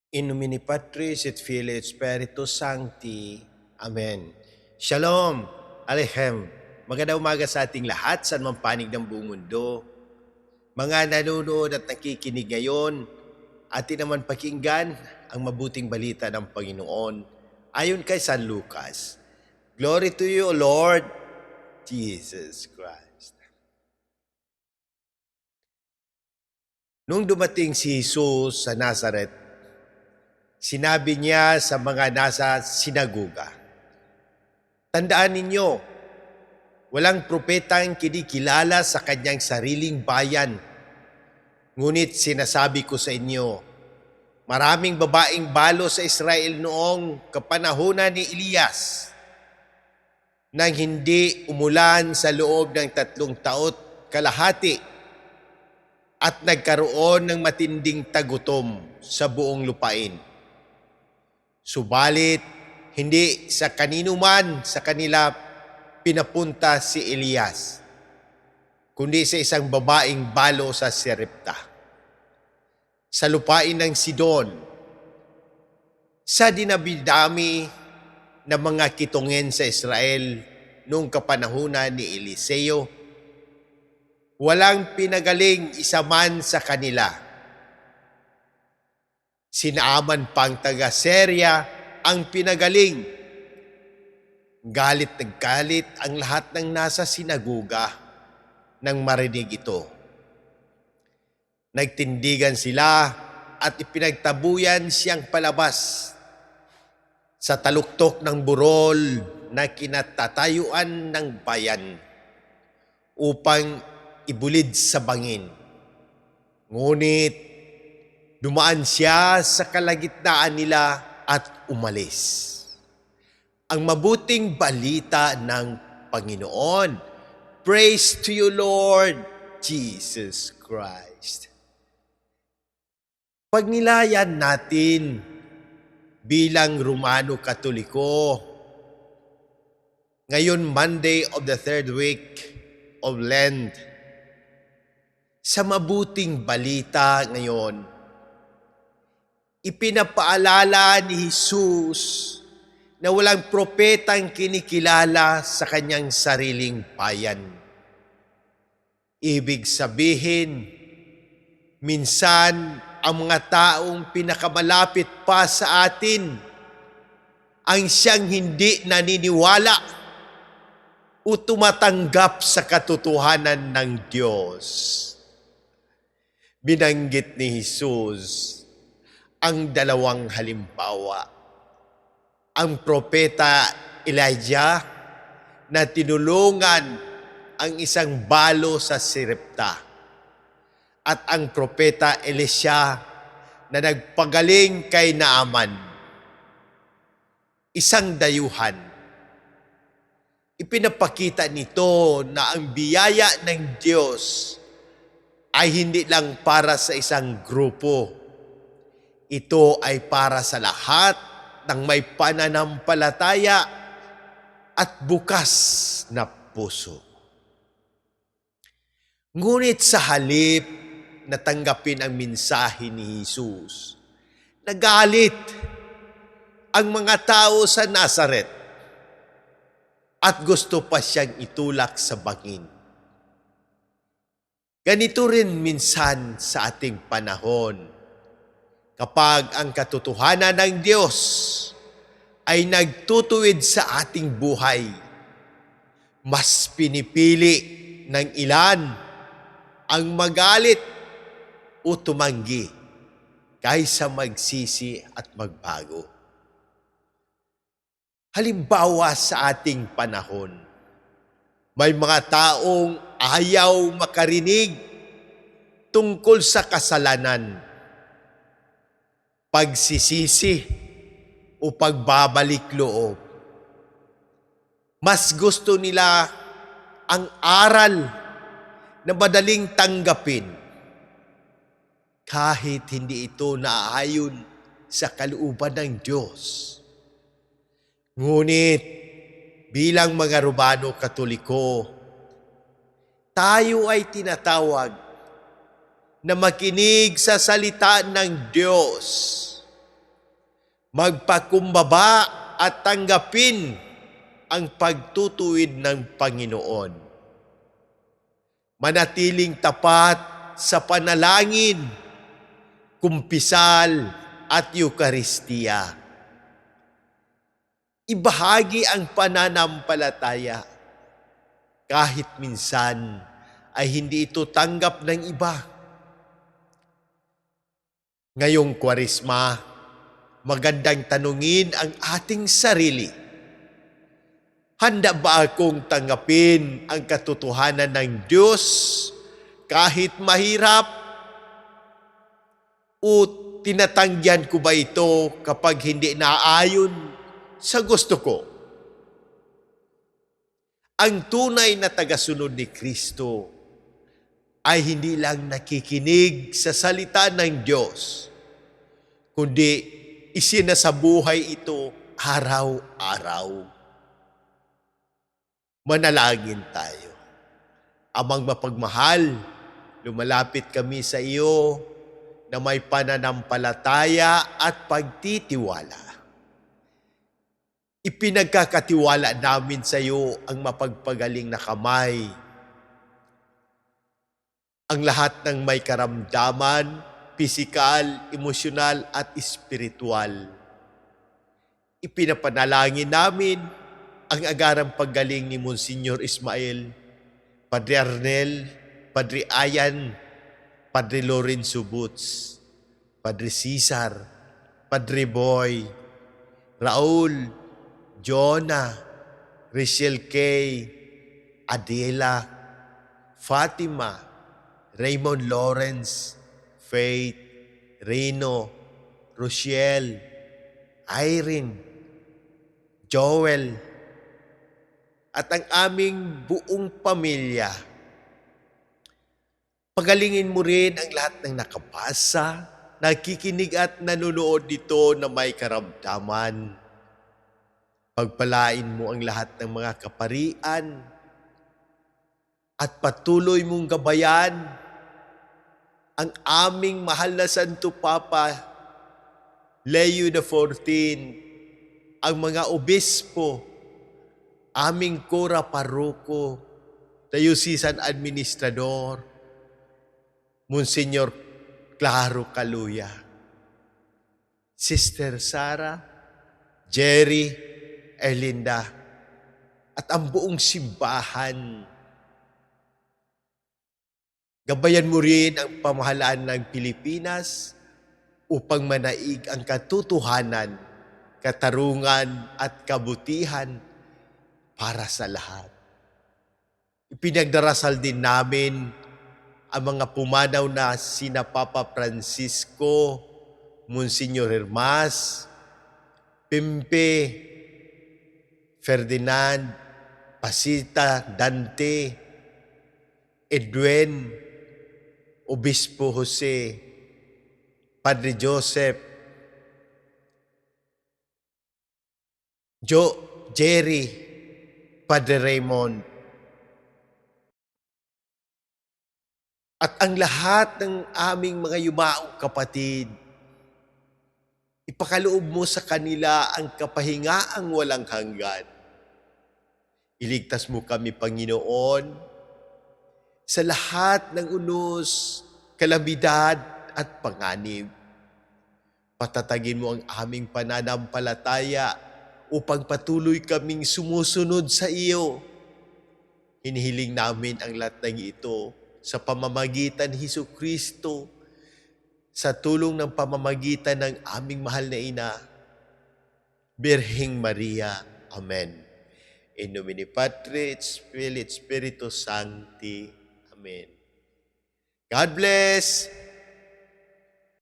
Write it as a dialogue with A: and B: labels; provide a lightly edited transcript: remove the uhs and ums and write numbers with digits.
A: In nomine Patris et Filii et Spiritus Sancti. Amen. Shalom. Aleichem. Magandang umaga sa ating lahat sa anumang panig ng buong mundo. Mga nanonood at nakikinig ngayon, atin naman pakinggan ang mabuting balita ng Panginoon ayon kay San Lucas. Glory to you, Lord Jesus Christ. Nung dumating si Jesus sa Nazareth, sinabi niya sa mga nasa sinagoga, "Tandaan ninyo, walang propetang kinikilala sa kanyang sariling bayan. Ngunit sinasabi ko sa inyo, maraming babaeng balo sa Israel noong kapanahunan ni Elias nang hindi umulan sa loob ng 3 taon kalahati at nagkaroon ng matinding tagutom sa buong lupain. Subalit, hindi sa kanino man sa kanila pinapunta si Elias, kundi sa isang babaeng balo sa Sarepta, sa lupain ng Sidon, sa dinabidami ng mga kitungin sa Israel noong kapanahunan ni Eliseo. Walang pinagaling isa man sa kanila. Sinaaman pang taga Syria ang pinagaling. Galit ang lahat ng nasa sinagoga nang marinig ito. Nagtindigan sila at ipinagtabuyan siyang palabas sa taluktok ng burol na kinatatayuan ng bayan upang ibulid sa bangin. Ngunit dumaan siya sa kalagitnaan nila at umalis. Ang mabuting balita ng Panginoon. Praise to you, Lord Jesus Christ. Pagnilayan natin bilang Romano Katoliko, ngayon Monday of the 3rd week of Lent, sa mabuting balita ngayon, ipinapaalala ni Jesus na walang propetang kinikilala sa kanyang sariling bayan. Ibig sabihin, minsan ang mga taong pinakamalapit pa sa atin ang siyang hindi naniniwala o tumatanggap sa katotohanan ng Diyos. Binanggit ni Jesus ang dalawang halimbawa. Ang propeta Elijah na tinulungan ang isang balo sa Sarepta at ang propeta Elisha na nagpagaling kay Naaman. Isang dayuhan. Ipinapakita nito na ang biyaya ng Diyos ay hindi lang para sa isang grupo. Ito ay para sa lahat ng may pananampalataya at bukas na puso. Ngunit sa halip na tanggapin ang mensahe ni Jesus, nagalit ang mga tao sa Nazareth at gusto pa siyang itulak sa bangin. Ganito rin minsan sa ating panahon. Kapag ang katotohanan ng Diyos ay nagtutuwid sa ating buhay, mas pinipili ng ilan ang magalit o tumanggi kaysa magsisi at magbago. Halimbawa sa ating panahon, may mga taong ayaw makarinig tungkol sa kasalanan, pagsisisi o pagbabalik loob. Mas gusto nila ang aral na madaling tanggapin kahit hindi ito naaayon sa kalooban ng Diyos. Ngunit bilang mga Romano Katoliko, tayo ay tinatawag na makinig sa salita ng Diyos magpakumbaba at tanggapin ang pagtutuwid ng Panginoon. Manatiling tapat sa panalangin, kumpisal at Eukaristiya. Ibahagi ang pananampalataya kahit minsan ay hindi ito tanggap ng iba. Ngayong Kwaresma, magandang tanungin ang ating sarili. Handa ba akong tanggapin ang katotohanan ng Diyos kahit mahirap? O tinatanggihan ko ba ito kapag hindi naayon sa gusto ko? Ang tunay na tagasunod ni Kristo ay hindi lang nakikinig sa salita ng Diyos, kundi isinasabuhay ito araw-araw. Manalangin tayo. Amang mapagmahal, lumalapit kami sa iyo na may pananampalataya at pagtitiwala. Ipinagkakatiwala namin sa iyo ang mapagpagaling na kamay, ang lahat ng may karamdaman, pisikal, emosyonal at espiritual. Ipinapanalangin namin ang agarang paggaling ni Monsignor Ismael, Padre Arnel, Padre Ayan, Padre Lorenzo Boots, Padre Cesar, Padre Boy, Raul, Jonah, Rachel Kay, Adela, Fatima, Raymond Lawrence, Faith, Reno, Rochelle, Irene, Joel, at ang aming buong pamilya. Pagalingin mo rin ang lahat ng nakabasa, nakikinig at nanonood dito na may karamdaman. Pagpalain mo ang lahat ng mga kaparian at patuloy mong gabayan ang aming mahal na Santo Papa Leo XIV, ang mga obispo, aming Cora Parroco, Diocesan Administrador, Monsignor Claro Caluya, Sister Sara, Jerry, Erlinda, at ang buong simbahan. Gabayan mo rin ang pamahalaan ng Pilipinas upang manaig ang katotohanan, katarungan at kabutihan para sa lahat. Ipinagdarasal din namin ang mga pumanaw na sina Papa Francisco, Monsignor Hermas, Pimpe, Ferdinand, Pasita, Dante, Edwin, Obispo Jose, Padre Joseph, Jerry, Padre Raymond, at ang lahat ng aming mga yumaong kapatid. Ipakaloob mo sa kanila ang kapahingaang walang hanggan. Iligtas mo kami, Panginoon, sa lahat ng unos, kalamidad at panganib. Patatagin mo ang aming pananampalataya upang patuloy kaming sumusunod sa iyo. Hinihiling namin ang lahat ng ito sa pamamagitan ni Jesucristo, sa tulong ng pamamagitan ng aming mahal na Ina, Birheng Maria. Amen. In nomine Patri et Filii et Spiritus Sancti. Amen. God bless.